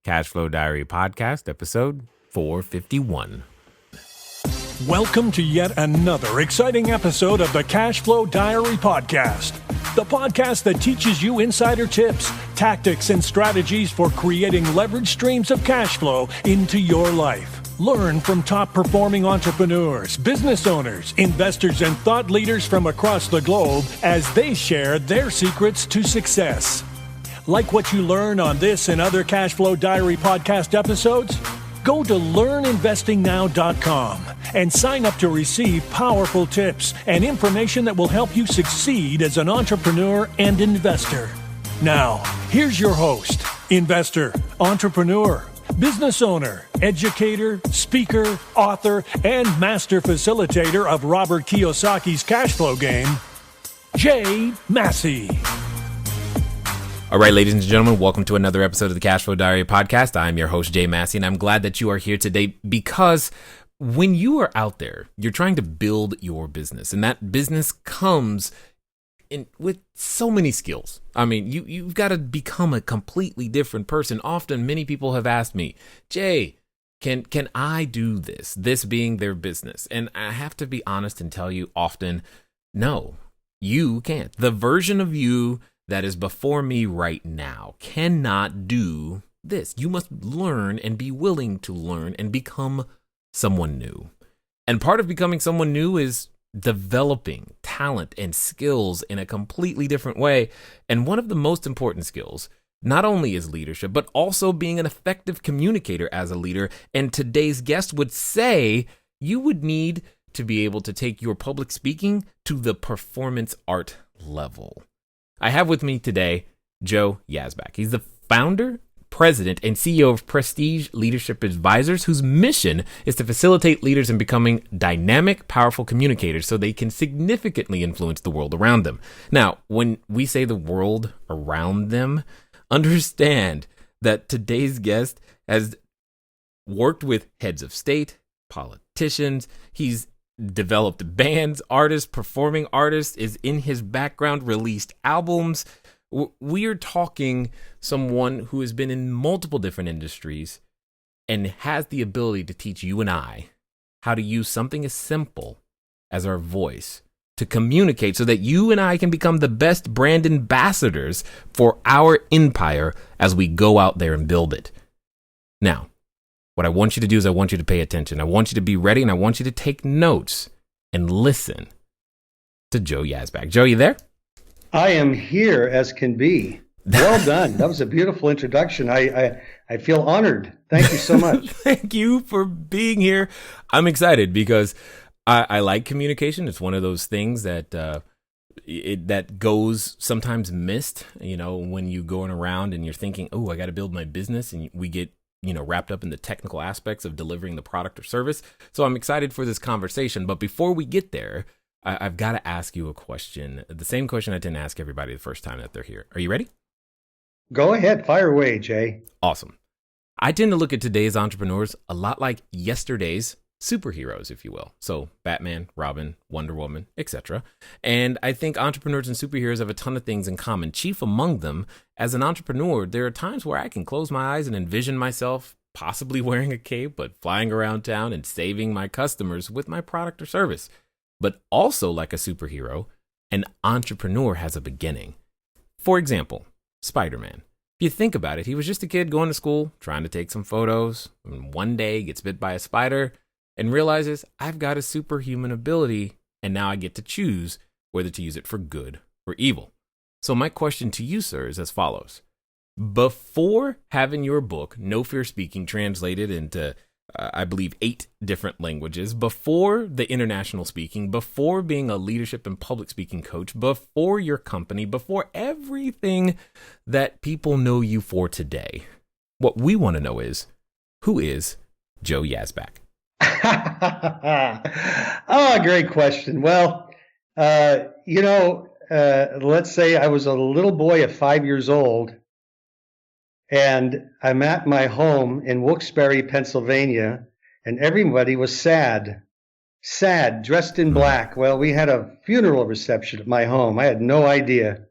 Cashflow Diary podcast, episode 451. Welcome to yet another exciting episode of the Cashflow Diary podcast, the podcast that teaches you insider tips, tactics, and strategies for creating leverage streams of cash flow into your life. Learn from top-performing entrepreneurs, business owners, investors, and thought leaders from across the globe as they share their secrets to success. Like what you learn on this and other Cashflow Diary podcast episodes? Go to learninvestingnow.com and sign up to receive powerful tips and information that will help you succeed as an entrepreneur and investor. Now, here's your host, investor, entrepreneur, business owner, educator, speaker, author, and master facilitator of Robert Kiyosaki's cash flow game, Jay Massey. All right, ladies and gentlemen, welcome to another episode of the Cashflow Diary podcast. I'm your host, Jay Massey, and I'm glad that you are here today because when you are out there, you're trying to build your business, and that business comes with so many skills. I mean, you've got to become a completely different person. Often, many people have asked me, Jay, can I do this? This being their business. And I have to be honest and tell you often, no, you can't. The version of you that is before me right now cannot do this. You must learn and be willing to learn and become someone new. And part of becoming someone new is developing talent and skills in a completely different way. And one of the most important skills not only is leadership, but also being an effective communicator as a leader. And today's guest would say you would need to be able to take your public speaking to the performance art level. I have with me today Joe Yazbeck. He's the founder, president, and CEO of Prestige Leadership Advisors, whose mission is to facilitate leaders in becoming dynamic, powerful communicators so they can significantly influence the world around them. Now, when we say the world around them, understand that today's guest has worked with heads of state, politicians. He's developed bands, artists, performing artists, is in his background, released albums. We are talking someone who has been in multiple different industries and has the ability to teach you and I how to use something as simple as our voice to communicate so that you and I can become the best brand ambassadors for our empire as we go out there and build it. Now, what I want you to do is I want you to pay attention. I want you to be ready, and I want you to take notes and listen to Joe Yazbeck. Joe, you there? I am here as can be. Well done. That was a beautiful introduction. I feel honored. Thank you so much. Thank you for being here. I'm excited because I like communication. It's one of those things that that goes sometimes missed. You know, when you're going around and you're thinking, oh, I got to build my business, and we get wrapped up in the technical aspects of delivering the product or service. So I'm excited for this conversation. But before we get there, I've got to ask you a question. The same question I tend to ask everybody the first time that they're here. Are you ready? Go ahead. Fire away, Jay. Awesome. I tend to look at today's entrepreneurs a lot like yesterday's superheroes, if you will. So Batman, Robin, Wonder Woman, etc. And I think entrepreneurs and superheroes have a ton of things in common. Chief among them, as an entrepreneur, there are times where I can close my eyes and envision myself possibly wearing a cape, but flying around town and saving my customers with my product or service. But also, like a superhero, an entrepreneur has a beginning. For example, Spider-Man. If you think about it, he was just a kid going to school, trying to take some photos, and one day gets bit by a spider and realizes, I've got a superhuman ability, and now I get to choose whether to use it for good or evil. So my question to you, sir, is as follows. Before having your book, No Fear Speaking, translated into, I believe, 8 different languages, before the international speaking, before being a leadership and public speaking coach, before your company, before everything that people know you for today, what we want to know is, who is Joe Yazbeck? Oh, great question. Well, let's say I was a little boy of 5 years old, and I'm at my home in Wilkes-Barre, Pennsylvania, and everybody was sad, dressed in black. Well, we had a funeral reception at my home. I had no idea.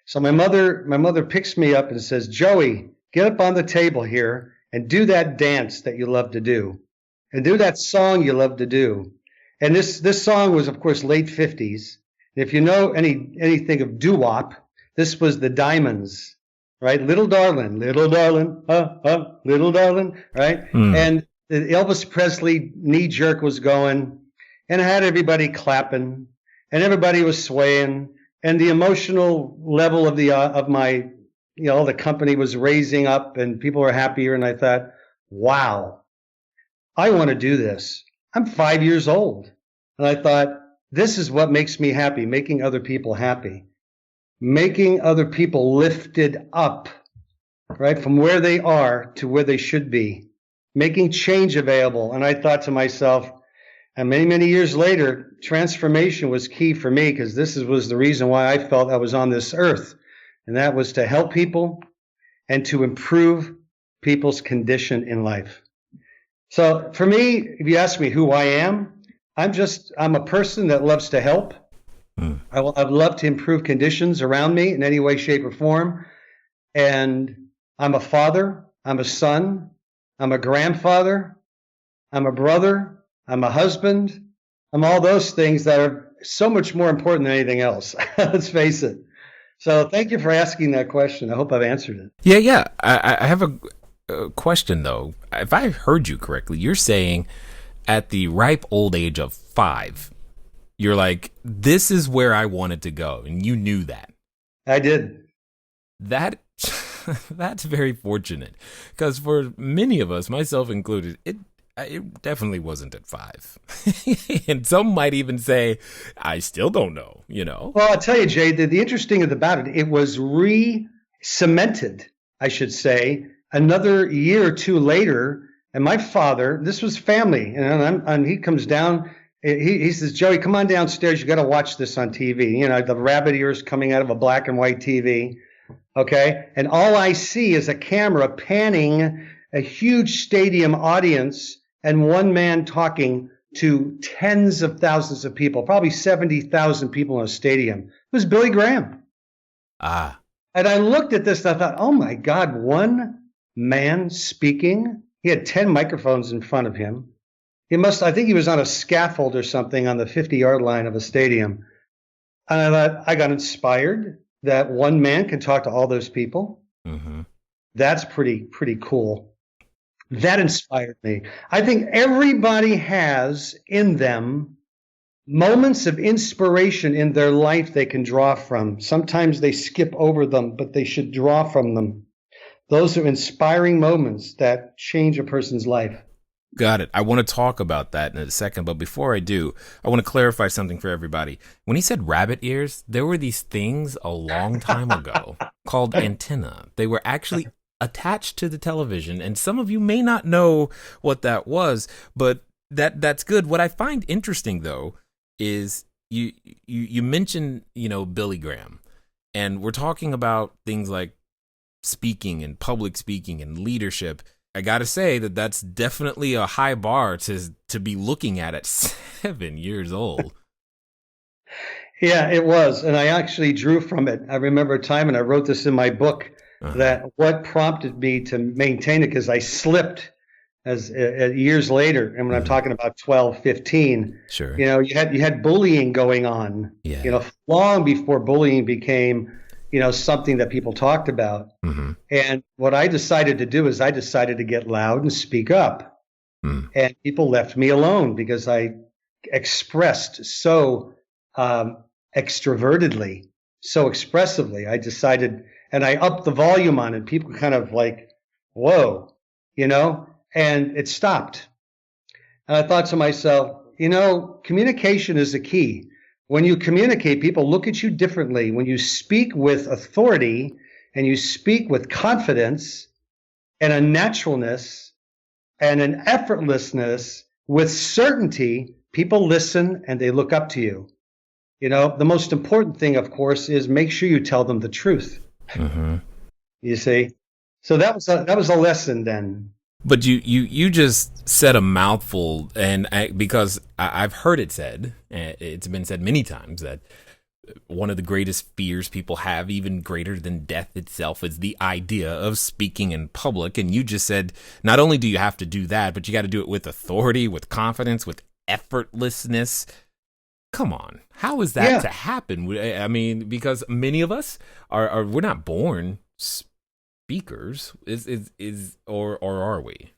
So my mother picks me up and says, Joey, get up on the table here and do that dance that you love to do, and do that song you love to do. And this song was, of course, late 50s. If you know anything of doo-wop, this was the Diamonds, right? Little darling, little darling, right? And the Elvis Presley knee jerk was going, and I had everybody clapping, and everybody was swaying, and the emotional level of my the company was raising up, and people were happier. And I thought, wow, I want to do this. I'm 5 years old, and I thought, this is what makes me happy, making other people happy, making other people lifted up, right, from where they are to where they should be, making change available. And I thought to myself, and many, many years later, transformation was key for me, because this was the reason why I felt I was on this earth. And that was to help people and to improve people's condition in life. So for me, if you ask me who I am, I'm a person that loves to help. I'd love to improve conditions around me in any way, shape, or form. And I'm a father, I'm a son, I'm a grandfather, I'm a brother, I'm a husband. I'm all those things that are so much more important than anything else. Let's face it. So thank you for asking that question. I hope I've answered it. Yeah. I have a question, though. If I heard you correctly, you're saying at the ripe old age of 5, you're like, this is where I wanted to go. And you knew that. I did. That's very fortunate, because for many of us, myself included, it definitely wasn't at 5. And some might even say, I still don't know, Well, I'll tell you, Jay, the interesting thing about it was re-cemented, I should say, another year or two later. And my father, this was family, and he comes down, he says, Joey, come on downstairs, you got to watch this on TV. The rabbit ears coming out of a black and white TV, okay? And all I see is a camera panning a huge stadium audience and one man talking to tens of thousands of people, probably 70,000 people in a stadium. It was Billy Graham. And I looked at this and I thought, oh my God, one man speaking. He had 10 microphones in front of him. I think he was on a scaffold or something on the 50-yard line of a stadium. And I thought, I got inspired that one man can talk to all those people. Mm-hmm. That's pretty cool. That inspired me. I think everybody has in them moments of inspiration in their life they can draw from. Sometimes they skip over them, but they should draw from them. Those are inspiring moments that change a person's life. Got it. I want to talk about that in a second, but before I do, I want to clarify something for everybody. When he said rabbit ears, there were these things a long time ago called antenna. They were actually attached to the television, and some of you may not know what that was, but that's good. What I find interesting, though, is you mentioned, Billy Graham, and we're talking about things like speaking and public speaking and leadership. I got to say that's definitely a high bar to be looking at 7 years old. Yeah, it was. And I actually drew from it. I remember a time, and I wrote this in my book, that what prompted me to maintain it, because I slipped as years later. And when I'm talking about 12, 15, sure. You had bullying going on, long before bullying became something that people talked about. Mm-hmm. And what I decided to do is I decided to get loud and speak up. And people left me alone because I expressed so extrovertedly, so expressively. I decided, and I upped the volume on it. People kind of like, whoa, and it stopped. And I thought to myself, communication is the key. When you communicate, people look at you differently. When you speak with authority and you speak with confidence and a naturalness and an effortlessness with certainty, people listen and they look up to you. The most important thing, of course, is make sure you tell them the truth. Mm-hmm. You see? So that was a lesson then. But you just said a mouthful, and because I've heard it said, it's been said many times, that one of the greatest fears people have, even greater than death itself, is the idea of speaking in public. And you just said, not only do you have to do that, but you got to do it with authority, with confidence, with effortlessness. Come on. How is that to happen? I mean, because many of us we're not born speakers, or are we?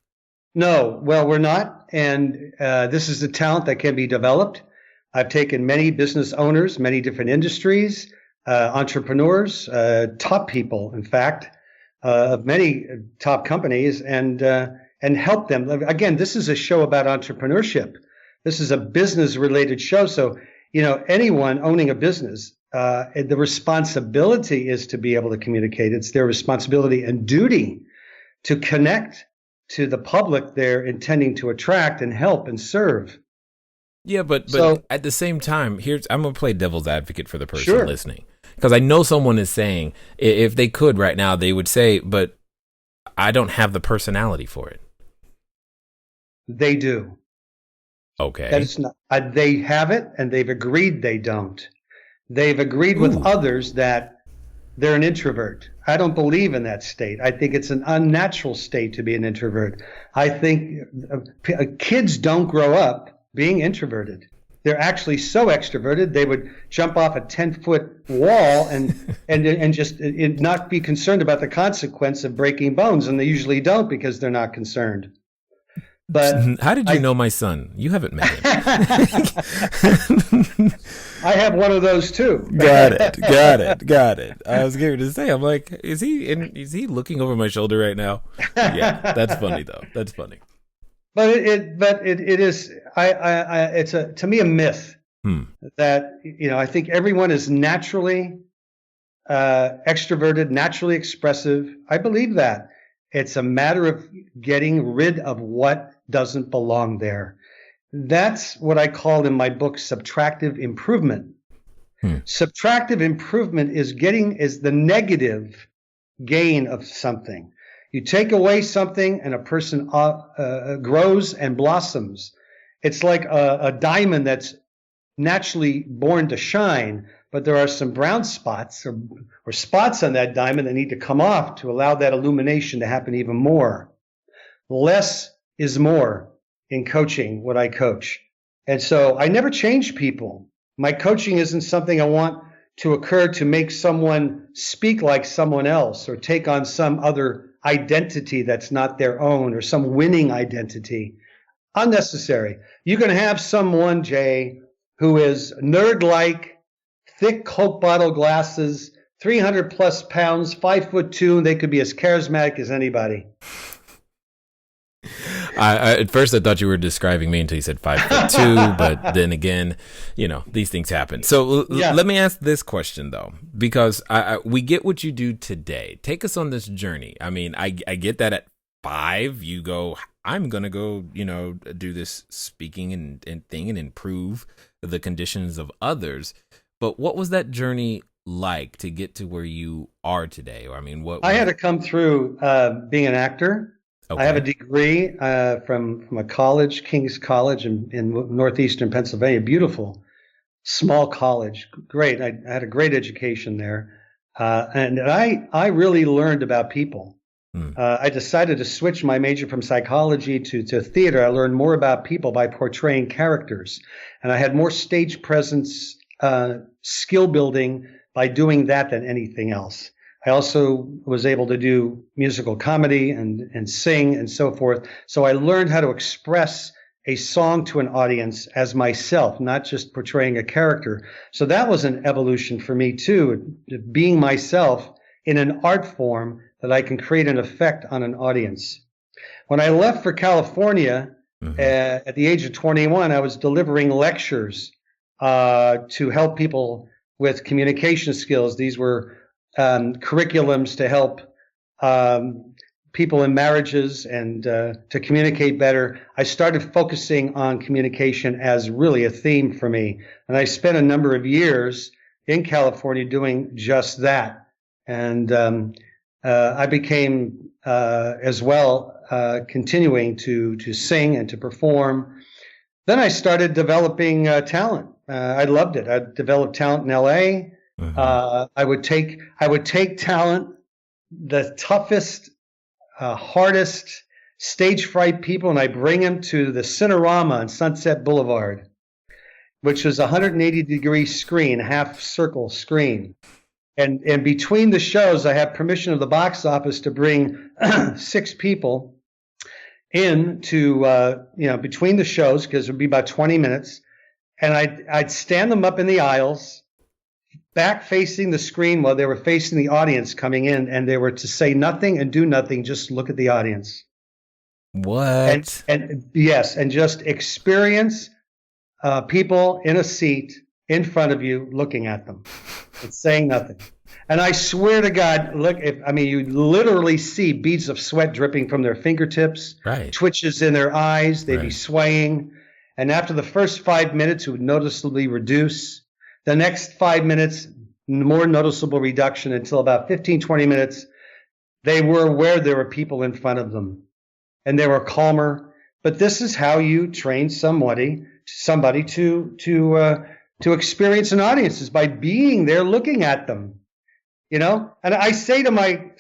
No, well, we're not. And this is a talent that can be developed. I've taken many business owners, many different industries, entrepreneurs, top people, in fact, of many top companies, and helped them. Again, this is a show about entrepreneurship. This is a business-related show. So, anyone owning a business, the responsibility is to be able to communicate. It's their responsibility and duty to connect to the public they're intending to attract and help and serve. Yeah, but at the same time, I'm going to play devil's advocate for the person Sure. listening. Because I know someone is saying, if they could right now, they would say, but I don't have the personality for it. They do. Okay. That is not, they have it, and they've agreed they don't. They've agreed with others that they're an introvert. I don't believe in that state. I think it's an unnatural state to be an introvert. I think kids don't grow up being introverted. They're actually so extroverted they would jump off a 10-foot wall and just not be concerned about the consequence of breaking bones, and they usually don't because they're not concerned. But how did you know my son? You haven't met him. I have one of those too. Got it. I was going to say, I'm like, is he looking over my shoulder right now? Yeah, that's funny though. That's funny. But it is it's to me a myth that I think everyone is naturally extroverted, naturally expressive. I believe that. It's a matter of getting rid of what doesn't belong there. That's what I call in my book subtractive improvement. Subtractive improvement is the negative gain of something. You take away something and a person grows and blossoms. It's like a diamond that's naturally born to shine, but there are some brown spots or spots on that diamond that need to come off to allow that illumination to happen even more. Less is more in coaching what I coach. And so I never change people. My coaching isn't something I want to occur to make someone speak like someone else or take on some other identity that's not their own or some winning identity. Unnecessary. You can have someone, Jay, who is nerd-like, thick Coke bottle glasses, 300 plus pounds, 5'2", and they could be as charismatic as anybody. At first I thought you were describing me until you said 5'2", but then again, these things happen. So let me ask this question though, because we get what you do today. Take us on this journey. I mean, I get that at 5 you go, I'm going to go, do this speaking and thing and improve the conditions of others. But what was that journey like to get to where you are today? Or I mean, I had to come through being an actor. Okay. I have a degree from a college, King's College in northeastern Pennsylvania. Beautiful, small college. Great. I had a great education there. And I really learned about people. I decided to switch my major from psychology to theater. I learned more about people by portraying characters. And I had more stage presence, skill building by doing that than anything else. I also was able to do musical comedy and sing and so forth. So I learned how to express a song to an audience as myself, not just portraying a character. So that was an evolution for me too, being myself in an art form that I can create an effect on an audience. When I left for California at the age of 21, I was delivering lectures to help people with communication skills. These were curriculums to help people in marriages and to communicate better. I started focusing on communication as really a theme for me. And I spent a number of years in California doing just that. And I became as well continuing to sing and to perform. Then I started developing talent. I loved it. I developed talent in LA. I would take talent, the toughest, hardest stage fright people, and I bring them to the Cinerama on Sunset Boulevard, which was a 180-degree screen, half circle screen. And between the shows, I have permission of the box office to bring 6 people in to, between the shows, because it would be about 20 minutes. And I'd stand them up in the aisles, back facing the screen while they were facing the audience coming in, and they were to say nothing and do nothing, just look at the audience. What? And yes, and just experience people in a seat in front of you looking at them and saying nothing. And I swear to God, you literally see beads of sweat dripping from their fingertips, Right. twitches in their eyes, they'd be Right. swaying. And after the first 5 minutes, it would noticeably reduce. The next 5 minutes, more noticeable reduction until about 15, 20 minutes. They were aware there were people in front of them and they were calmer. But this is how you train somebody to experience an audience, is by being there looking at them. And I say to my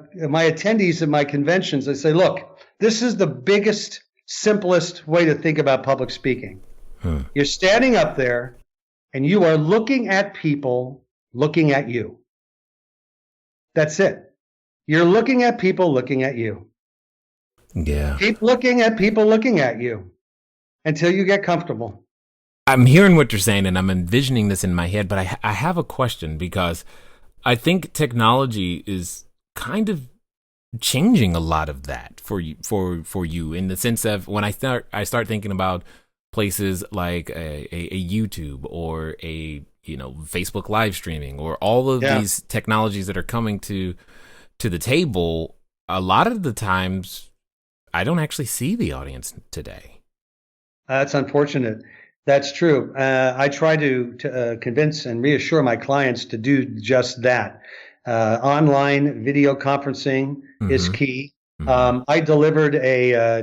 attendees at my conventions, I say, look, this is the biggest, simplest way to think about public speaking. You're standing up there and you are looking at people looking at you. That's it. You're looking at people looking at you. Yeah. Keep looking at people looking at you until you get comfortable. I'm hearing what you're saying and I'm envisioning this in my head, but I have a question, because I think technology is kind of changing a lot of that for you in the sense of when I start thinking about places like a YouTube or a Facebook live streaming or all of these technologies that are coming to the table. A lot of the times I don't actually see the audience today. That's unfortunate. That's true. I try to convince and reassure my clients to do just that. Online video conferencing is key. I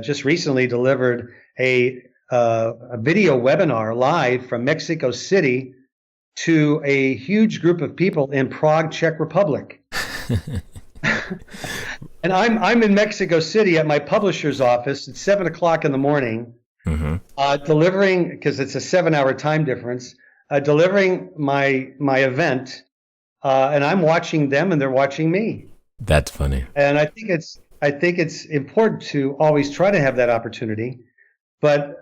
just recently delivered a video webinar live from Mexico City to a huge group of people in Prague, Czech Republic. And I'm in Mexico City at my publisher's office at 7:00 in the morning, delivering, because it's a 7-hour time difference, delivering my event, and I'm watching them and they're watching me. That's funny. And I think it's important to always try to have that opportunity. But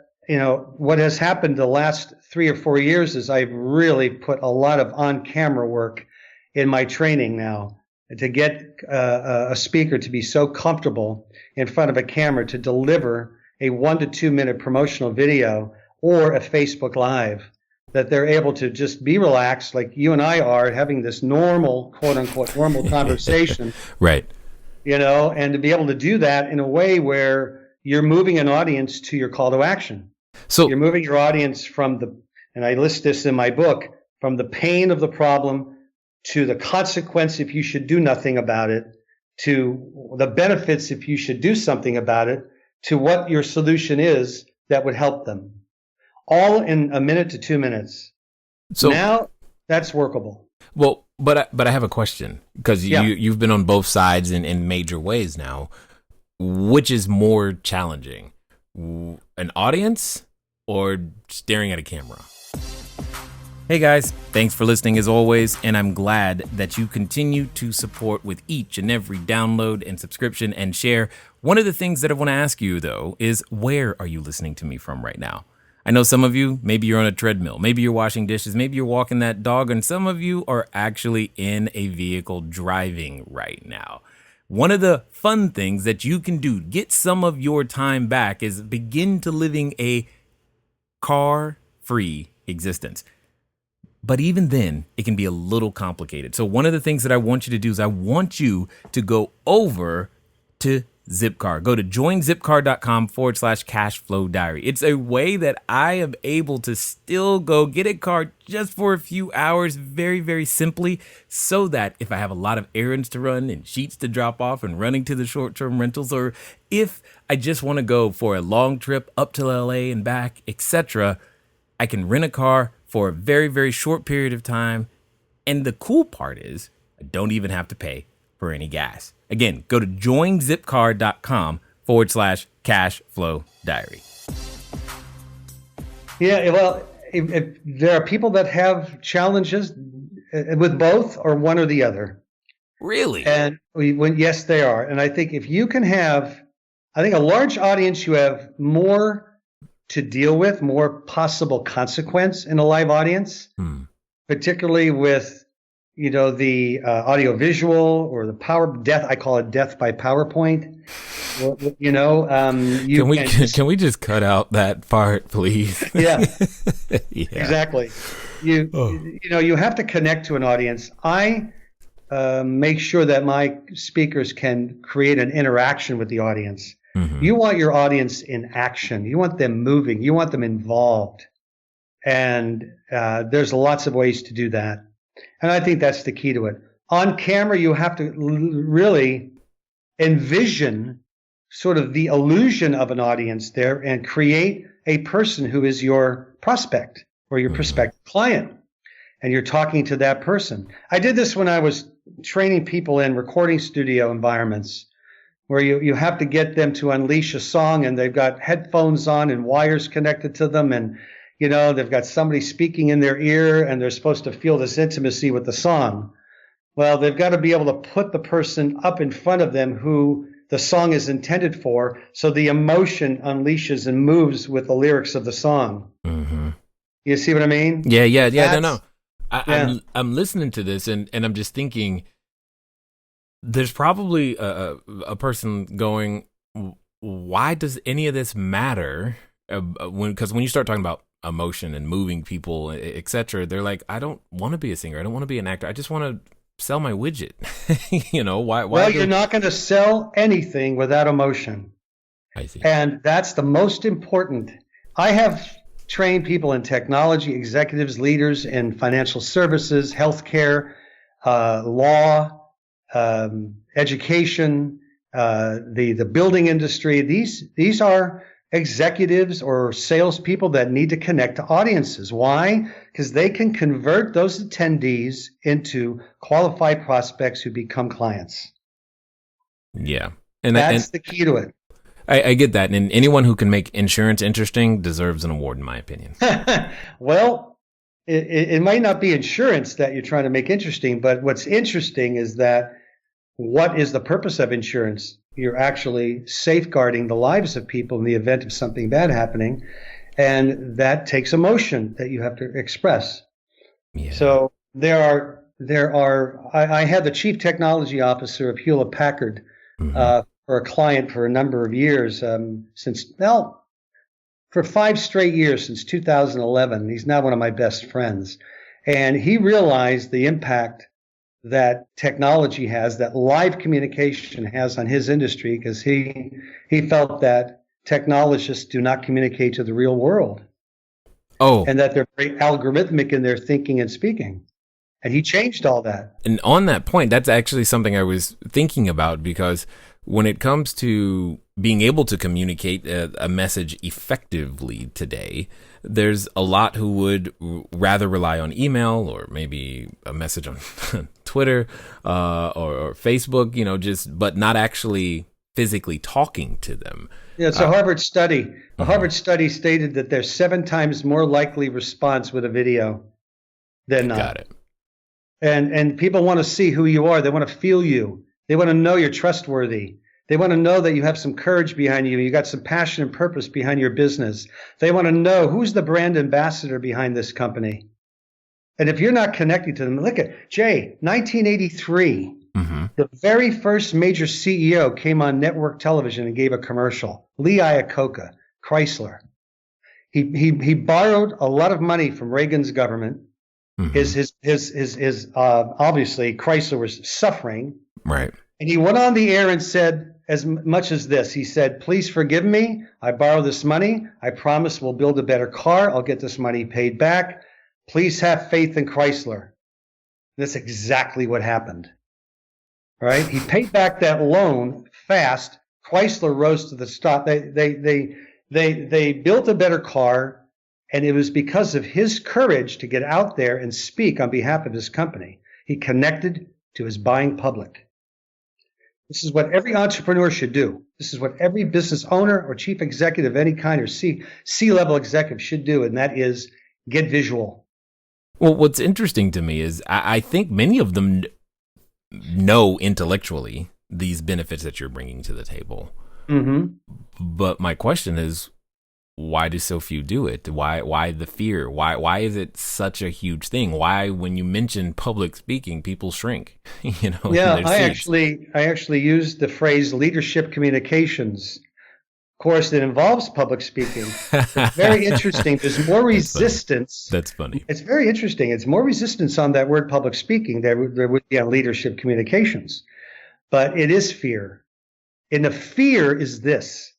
what has happened the last 3 or 4 years is I've really put a lot of on-camera work in my training now, to get a speaker to be so comfortable in front of a camera to deliver a 1 to 2 minute promotional video or a Facebook Live, that they're able to just be relaxed like you and I are, having this normal, quote unquote, normal conversation. Right. And to be able to do that in a way where you're moving an audience to your call to action. So you're moving your audience and I list this in my book, from the pain of the problem to the consequence if you should do nothing about it, to the benefits if you should do something about it, to what your solution is that would help them. All in a minute to 2 minutes. So now that's workable. Well, but I have a question, because you've been on both sides in major ways now. Which is more challenging, an audience or staring at a camera? Hey guys, thanks for listening as always, and I'm glad that you continue to support with each and every download and subscription and share. One of the things that I want to ask you, though, is where are you listening to me from right now? I know some of you, maybe you're on a treadmill, maybe you're washing dishes, maybe you're walking that dog, and some of you are actually in a vehicle driving right now. One of the fun things that you can do to get some of your time back is begin to living a car-free existence. But even then, it can be a little complicated. So one of the things that I want you to do is I want you to go over to Zipcar. Go to joinzipcar.com/cashflow diary. It's a way that I am able to still go get a car just for a few hours, very, very simply, so that if I have a lot of errands to run and sheets to drop off and running to the short-term rentals, or if I just want to go for a long trip up to LA and back, etc., I can rent a car for a very, very short period of time. And the cool part is I don't even have to pay for any gas. Again, go to joinzipcar.com/cashflow diary. Yeah, well, if there are people that have challenges with both or one or the other. Really? And yes, they are. And I think if you can have, I think a large audience, you have more to deal with, more possible consequence in a live audience, particularly with, the audiovisual or the power death. I call it death by PowerPoint. Can we just cut out that part, please? Yeah, Yeah. exactly. You have to connect to an audience. I make sure that my speakers can create an interaction with the audience. Mm-hmm. You want your audience in action. You want them moving. You want them involved. And there's lots of ways to do that. And I think that's the key to it. On camera, you have to really envision sort of the illusion of an audience there and create a person who is your prospect or your prospective client. And you're talking to that person. I did this when I was training people in recording studio environments where you have to get them to unleash a song and they've got headphones on and wires connected to them and they've got somebody speaking in their ear and they're supposed to feel this intimacy with the song. Well, they've got to be able to put the person up in front of them who the song is intended for, so the emotion unleashes and moves with the lyrics of the song. Mm-hmm. You see what I mean? Yeah. No. I'm listening to this and I'm just thinking, there's probably a person going, why does any of this matter? Because when you start talking about emotion and moving people, etc., they're like, I don't want to be a singer. I don't want to be an actor. I just want to sell my widget. Why? Well, you're not going to sell anything without emotion. I see. And that's the most important. I have trained people in technology, executives, leaders in financial services, healthcare, law, education, the building industry. These are executives or salespeople that need to connect to audiences. Why? Because they can convert those attendees into qualified prospects who become clients. Yeah. That's the key to it. I get that. And anyone who can make insurance interesting deserves an award, in my opinion. Well, it might not be insurance that you're trying to make interesting, but what's interesting is that what is the purpose of insurance? You're actually safeguarding the lives of people in the event of something bad happening. And that takes emotion that you have to express. Yeah. So I had the chief technology officer of Hewlett Packard for a client for a number of years, for 5 straight years since 2011. He's now one of my best friends. And he realized the impact that technology has, that live communication has on his industry, because he felt that technologists do not communicate to the real world. Oh. And that they're very algorithmic in their thinking and speaking. And he changed all that. And on that point, that's actually something I was thinking about, because when it comes to being able to communicate a message effectively today, there's a lot who would rather rely on email or maybe a message on Twitter or Facebook, but not actually physically talking to them. Yeah, it's a Harvard study. A Harvard study stated that there's 7 times more likely response with a video than not. Got it. And people want to see who you are. They want to feel you. They want to know you're trustworthy. They want to know that you have some courage behind you. You got some passion and purpose behind your business. They want to know who's the brand ambassador behind this company. And if you're not connecting to them, look at Jay, 1983, the very first major CEO came on network television and gave a commercial. Lee Iacocca, Chrysler. He borrowed a lot of money from Reagan's government. His obviously Chrysler was suffering. Right. And he went on the air and said as much as this. He said, please forgive me. I borrow this money. I promise we'll build a better car. I'll get this money paid back. Please have faith in Chrysler. That's exactly what happened. Right? He paid back that loan fast. Chrysler rose to the top. They built a better car, And it was because of his courage to get out there and speak on behalf of his company. He connected to his buying public. This is what every entrepreneur should do. This is what every business owner or chief executive of any kind or C-level executive should do, and that is get visual. Well, what's interesting to me is I think many of them know intellectually these benefits that you're bringing to the table. Mm-hmm. But my question is, why do so few do it? Why the fear? Why is it such a huge thing? Why, when you mention public speaking, people shrink? Yeah, I actually used the phrase leadership communications. Of course, it involves public speaking. It's very interesting. There's more resistance. That's funny. It's very interesting. It's more resistance on that word public speaking than there would be on leadership communications. But it is fear. And the fear is this.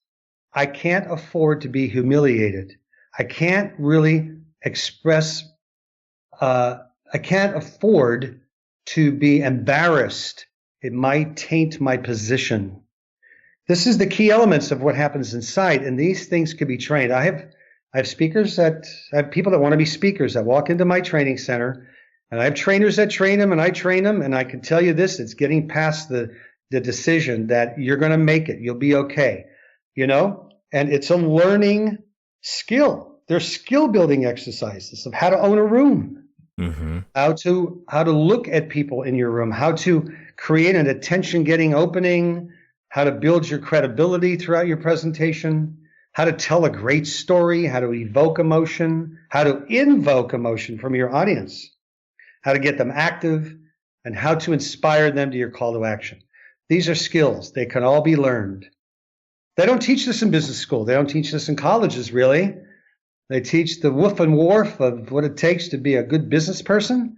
I can't afford to be humiliated. I can't really express, I can't afford to be embarrassed. It might taint my position. This is the key elements of what happens inside, and these things can be trained. I have speakers I have people that want to be speakers that walk into my training center, and I have trainers that train them, and I train them, and I can tell you this, it's getting past the decision that you're going to make it. You'll be okay. And it's a learning skill. They're skill building exercises of how to own a room, mm-hmm. how to look at people in your room, how to create an attention getting opening, how to build your credibility throughout your presentation, how to tell a great story, how to evoke emotion, how to invoke emotion from your audience, how to get them active, and how to inspire them to your call to action. These are skills. They can all be learned. They don't teach this in business school. They don't teach this in colleges, really. They teach the woof and wharf of what it takes to be a good business person,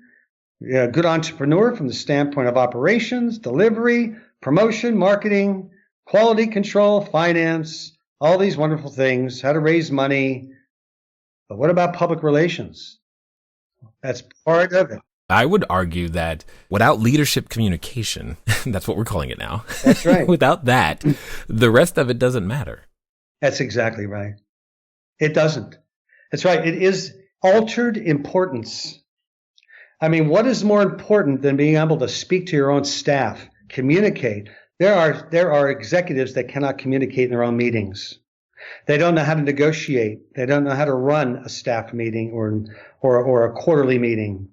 a good entrepreneur from the standpoint of operations, delivery, promotion, marketing, quality control, finance, all these wonderful things, how to raise money. But what about public relations? That's part of it. I would argue that without leadership communication, that's what we're calling it now. That's right. Without that, the rest of it doesn't matter. That's exactly right. It doesn't. That's right. It is altered importance. I mean, what is more important than being able to speak to your own staff, communicate? There are executives that cannot communicate in their own meetings. They don't know how to negotiate. They don't know how to run a staff meeting or a quarterly meeting.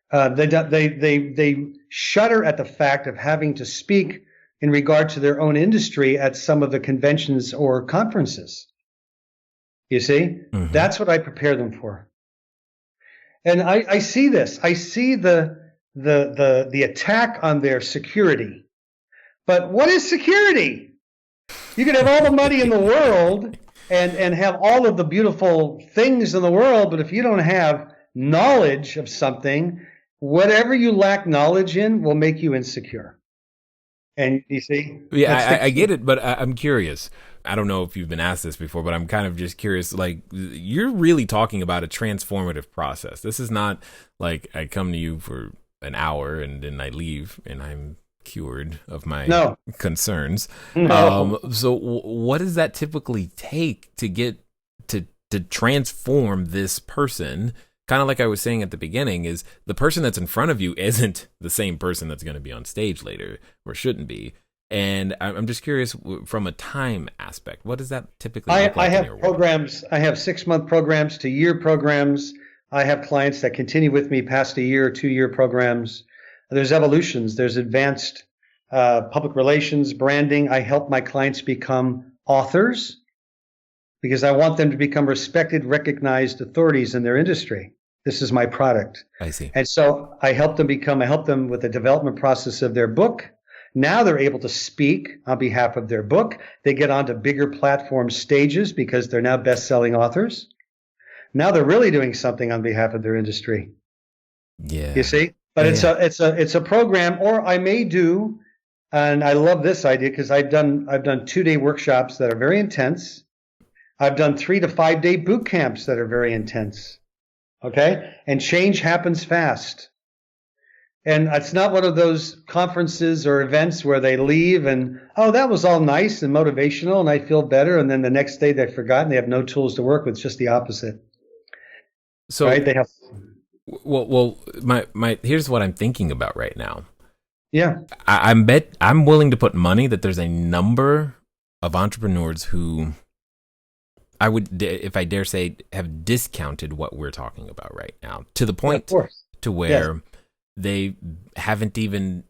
They shudder at the fact of having to speak in regard to their own industry at some of the conventions or conferences. You see, mm-hmm. That's what I prepare them for. And I see this. I see the attack on their security. But what is security? You can have all the money in the world and have all of the beautiful things in the world, but if you don't have knowledge of something, whatever you lack knowledge in will make you insecure. And you see? Yeah, I get it, but I'm curious. I don't know if you've been asked this before, but I'm kind of just curious. Like, you're really talking about a transformative process. This is not like I come to you for an hour and then I leave and I'm cured of my concerns. No. So what does that typically take to get to transform this person? Kind of like I was saying at the beginning, is the person that's in front of you isn't the same person that's going to be on stage later, or shouldn't be. And I'm just curious from a time aspect, what does that typically look like? I have programs. I have 6-month programs to year programs. I have clients that continue with me past a year or 2-year programs. There's evolutions. There's advanced public relations, branding. I help my clients become authors because I want them to become respected, recognized authorities in their industry. This is my product. I see. And so I help them with the development process of their book. Now they're able to speak on behalf of their book. They get onto bigger platform stages because they're now best-selling authors. Now they're really doing something on behalf of their industry. Yeah. You see? But it's a program, or I may do, and I love this idea because I've done 2-day workshops that are very intense. I've done 3 to 5 day boot camps that are very intense. Okay? And change happens fast. And it's not one of those conferences or events where they leave and, oh, that was all nice and motivational and I feel better. And then the next day they've forgotten, they have no tools to work with. It's just the opposite. So, right? They have, my here's what I'm thinking about right now. yeah, I'm willing to put money that there's a number of entrepreneurs who I would, if I dare say, have discounted what we're talking about right now to the point of course. to where they haven't even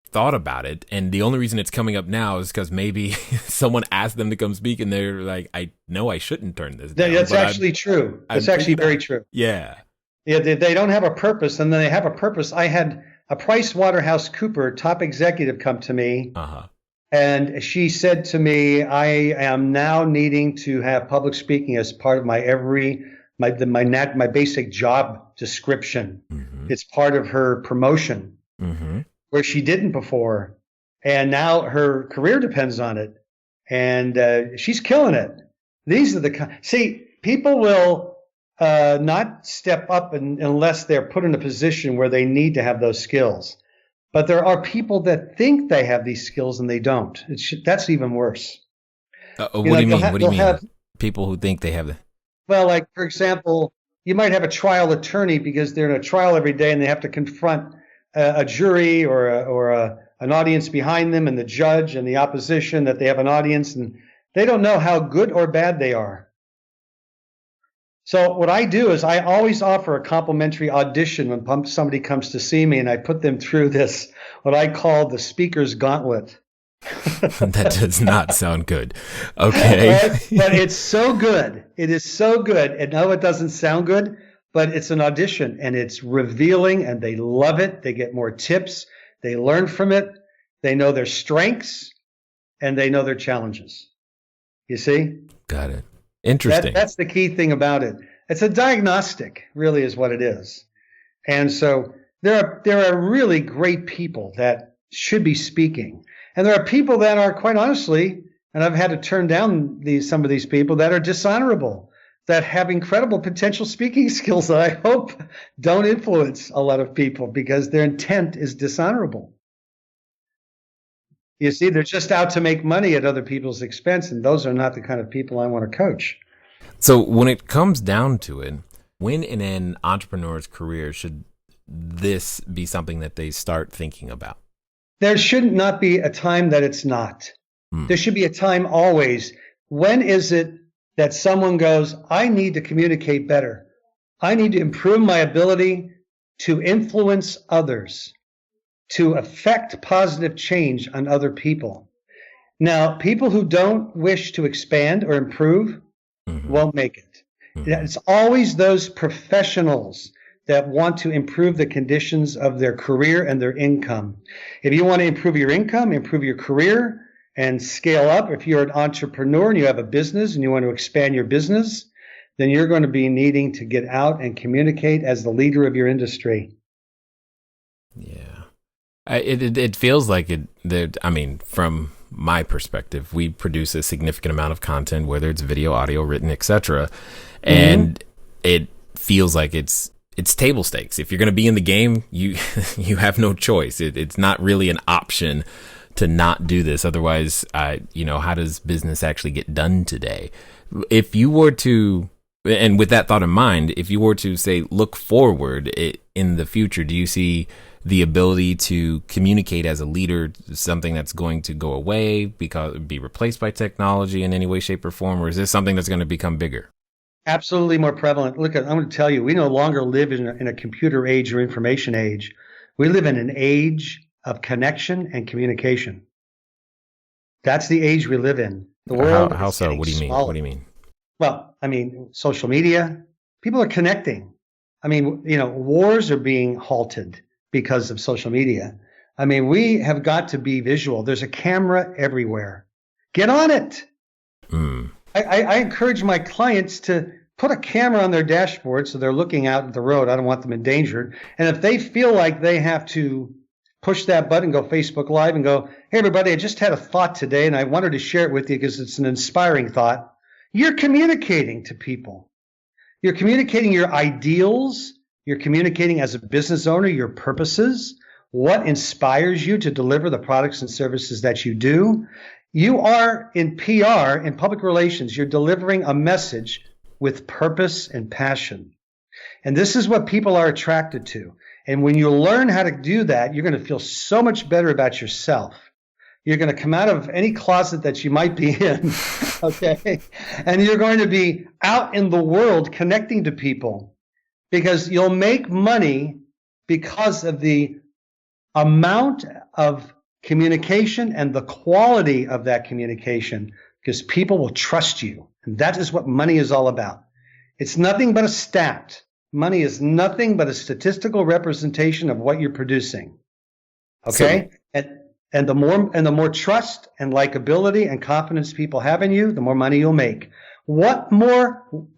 thought about it. And the only reason it's coming up now is because maybe someone asked them to come speak and they're like, I know I shouldn't turn this down. That's actually true. That's actually very true. Yeah. Yeah, they don't have a purpose, and then they have a purpose. I had a PricewaterhouseCooper top executive come to me, and she said to me, I am now needing to have public speaking as part of my basic job description. It's part of her promotion, where she didn't before, and now her career depends on it, and she's killing it. These are the people will not step up unless they're put in a position where they need to have those skills. But there are people that think they have these skills and they don't. That's even worse. What do you mean? What do you mean? People who think they have the... Well, like, for example, you might have a trial attorney because they're in a trial every day and they have to confront a jury or an audience behind them and the judge and the opposition, that they have an audience, and they don't know how good or bad they are. So what I do is I always offer a complimentary audition when somebody comes to see me, and I put them through this, what I call the speaker's gauntlet. That does not sound good. Okay. Right? But it's so good. It is so good. And no, it doesn't sound good, but it's an audition, and it's revealing, and they love it. They get more tips. They learn from it. They know their strengths, and they know their challenges. You see? Got it. Interesting. That's the key thing about it. It's a diagnostic, really, is what it is. And so there are really great people that should be speaking. And there are people that are, quite honestly, and I've had to turn down some of these people that are dishonorable, that have incredible potential speaking skills that I hope don't influence a lot of people because their intent is dishonorable. You see, they're just out to make money at other people's expense, and those are not the kind of people I want to coach. So when it comes down to it, when in an entrepreneur's career should this be something that they start thinking about? There should not be a time that it's not. There should be a time always. When is it that someone goes, I need to communicate better. I need to improve my ability to influence others, to affect positive change on other people. Now, people who don't wish to expand or improve won't make it. It's always those professionals that want to improve the conditions of their career and their income. If you want to improve your income, improve your career, and scale up, if you're an entrepreneur and you have a business and you want to expand your business, then you're going to be needing to get out and communicate as the leader of your industry. Yeah. It feels like from my perspective, we produce a significant amount of content, whether it's video, audio, written, etc. And it feels like it's table stakes. If you're going to be in the game, you have no choice. It's not really an option to not do this. Otherwise, how does business actually get done today? If you were to, and with that thought in mind, if you were to say, look forward in the future, do you see the ability to communicate as a leader something that's going to go away because be replaced by technology in any way, shape, or form? Or is this something that's going to become bigger? Absolutely more prevalent. Look, I'm going to tell you, we no longer live in a computer age or information age. We live in an age of connection and communication. That's the age we live in. The world. How so? What do you mean? Smaller. What do you mean? Well, social media. People are connecting. Wars are being halted because of social media. We have got to be visual. There's a camera everywhere. Get on it. I encourage my clients to put a camera on their dashboard so they're looking out at the road. I don't want them endangered. And if they feel like they have to push that button, go Facebook Live and go, hey, everybody, I just had a thought today and I wanted to share it with you because it's an inspiring thought. You're communicating to people. You're communicating your ideals. You're communicating as a business owner, your purposes, what inspires you to deliver the products and services that you do. You are in PR, in public relations, you're delivering a message with purpose and passion. And this is what people are attracted to. And when you learn how to do that, you're going to feel so much better about yourself. You're going to come out of any closet that you might be in, okay? And you're going to be out in the world connecting to people, because you'll make money because of the amount of communication and the quality of that communication, because people will trust you. And that is what money is all about. It's nothing but a stat. Money is nothing but a statistical representation of what you're producing. Okay? And the more trust and likability and confidence people have in you, the more money you'll make. What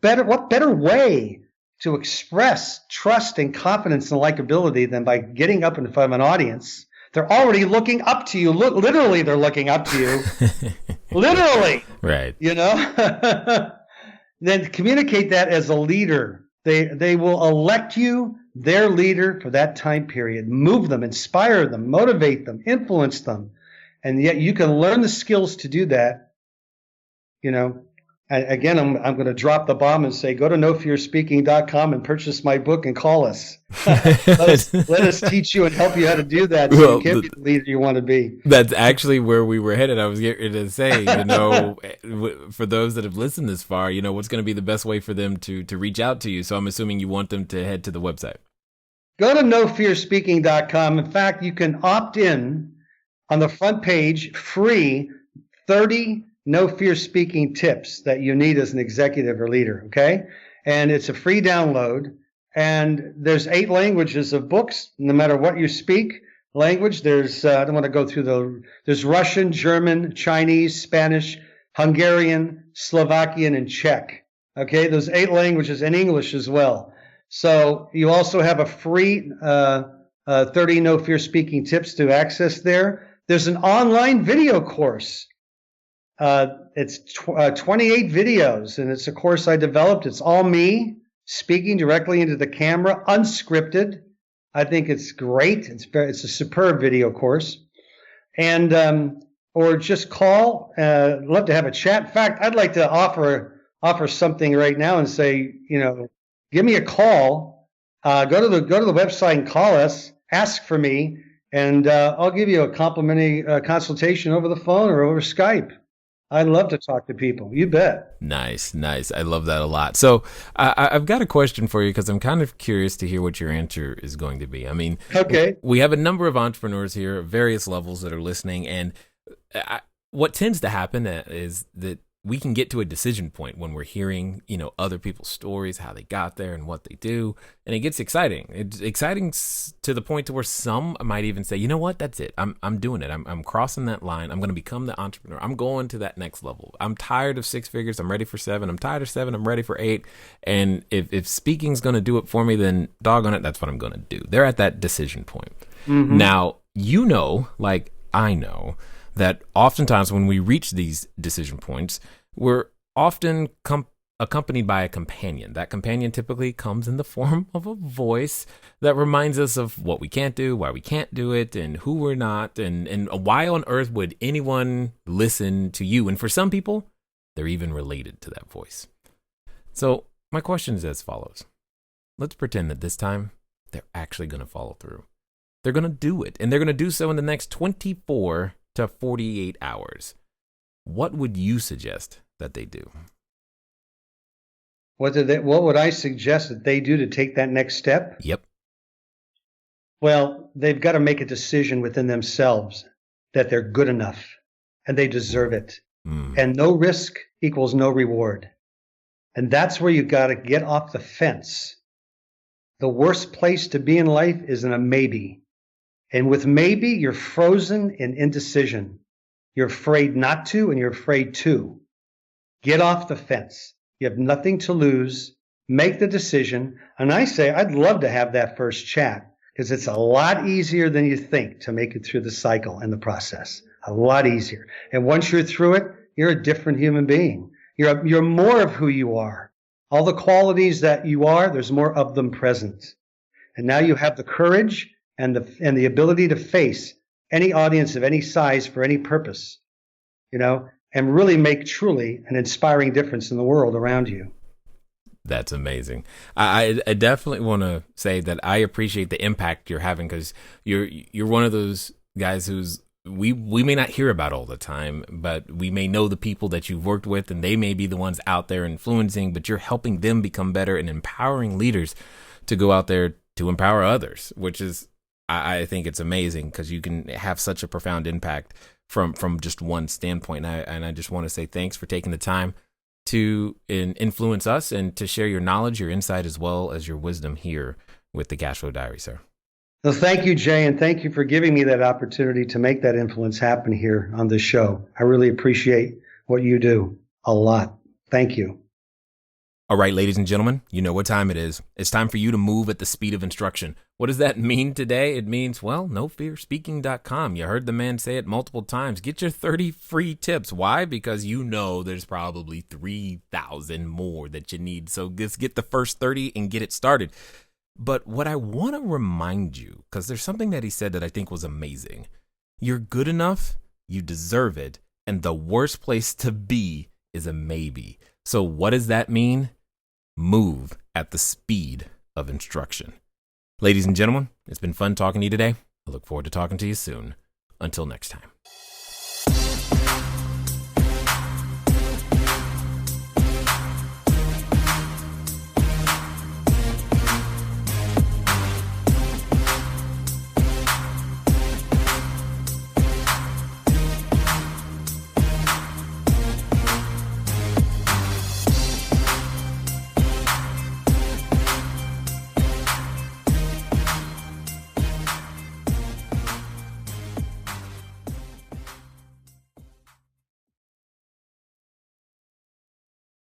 better way to express trust and confidence and likability than by getting up in front of an audience? They're already looking up to you. Literally, they're looking up to you. Literally. Right. You know? Then communicate that as a leader. They will elect you their leader for that time period. Move them, inspire them, motivate them, influence them. And yet you can learn the skills to do that. You know, again, I'm going to drop the bomb and say, go to nofearspeaking.com and purchase my book and call us. let us teach you and help you how to do that, so you can be the leader you want to be. That's actually where we were headed. I was getting to say, you know, for those that have listened this far, you know, what's going to be the best way for them to reach out to you? So I'm assuming you want them to head to the website. Go to nofearspeaking.com. In fact, you can opt in on the front page, free 30 No Fear Speaking tips that you need as an executive or leader, okay? And it's a free download. And there's 8 languages of books, no matter what you speak language. There's, I don't want to go through there's Russian, German, Chinese, Spanish, Hungarian, Slovakian, and Czech. Okay, those 8 languages, and English as well. So you also have a free 30 No Fear Speaking tips to access there. There's an online video course. It's 28 videos, and it's a course I developed. It's all me speaking directly into the camera, unscripted. I think it's great. It's a superb video course. And or just call. Love to have a chat. In fact, I'd like to offer something right now and say, you know, give me a call. Go to the website and call us. Ask for me, and I'll give you a complimentary consultation over the phone or over Skype. I'd love to talk to people. You bet. Nice. I love that a lot. So I've got a question for you, because I'm kind of curious to hear what your answer is going to be. I mean, okay. We have a number of entrepreneurs here at various levels that are listening. And what tends to happen is that we can get to a decision point when we're hearing, you know, other people's stories, how they got there and what they do. And it gets exciting. It's exciting to the point to where some might even say, you know what, that's it. I'm doing it. I'm crossing that line. I'm going to become the entrepreneur. I'm going to that next level. I'm tired of 6 figures. I'm ready for 7. I'm tired of 7. I'm ready for 8. And if speaking's going to do it for me, then doggone it, that's what I'm going to do. They're at that decision point. Mm-hmm. Now, you know, like I know, that oftentimes when we reach these decision points, we're often accompanied by a companion. That companion typically comes in the form of a voice that reminds us of what we can't do, why we can't do it, and who we're not, and why on earth would anyone listen to you? And for some people, they're even related to that voice. So my question is as follows. Let's pretend that this time they're actually going to follow through. They're going to do it, and they're going to do so in the next 24 to 48 hours. What would you suggest that they do? What would I suggest that they do to take that next step? Yep. Well, they've got to make a decision within themselves that they're good enough and they deserve it. And no risk equals no reward. And that's where you got to get off the fence. The worst place to be in life is in a maybe. And with maybe, you're frozen in indecision. You're afraid not to, and you're afraid to. Get off the fence. You have nothing to lose. Make the decision. And I say, I'd love to have that first chat, because it's a lot easier than you think to make it through the cycle and the process. A lot easier. And once you're through it, you're a different human being. You're more of who you are. All the qualities that you are, there's more of them present. And now you have the courage and the ability to face any audience of any size for any purpose, you know, and really make truly an inspiring difference in the world around you. That's amazing. I definitely want to say that I appreciate the impact you're having, because you're one of those guys who's we may not hear about all the time, but we may know the people that you've worked with, and they may be the ones out there influencing, but you're helping them become better and empowering leaders to go out there to empower others, which is, I think it's amazing, because you can have such a profound impact from just one standpoint. And I just want to say thanks for taking the time to influence us and to share your knowledge, your insight, as well as your wisdom here with the Cashflow Diary, sir. Well, thank you, Jay, and thank you for giving me that opportunity to make that influence happen here on this show. I really appreciate what you do a lot. Thank you. All right, ladies and gentlemen, you know what time it is. It's time for you to move at the speed of instruction. What does that mean today? It means, well, nofearspeaking.com. You heard the man say it multiple times. Get your 30 free tips. Why? Because you know there's probably 3,000 more that you need. So just get the first 30 and get it started. But what I want to remind you, because there's something that he said that I think was amazing. You're good enough, you deserve it, and the worst place to be is a maybe. So what does that mean? Move at the speed of instruction. Ladies and gentlemen, it's been fun talking to you today. I look forward to talking to you soon. Until next time.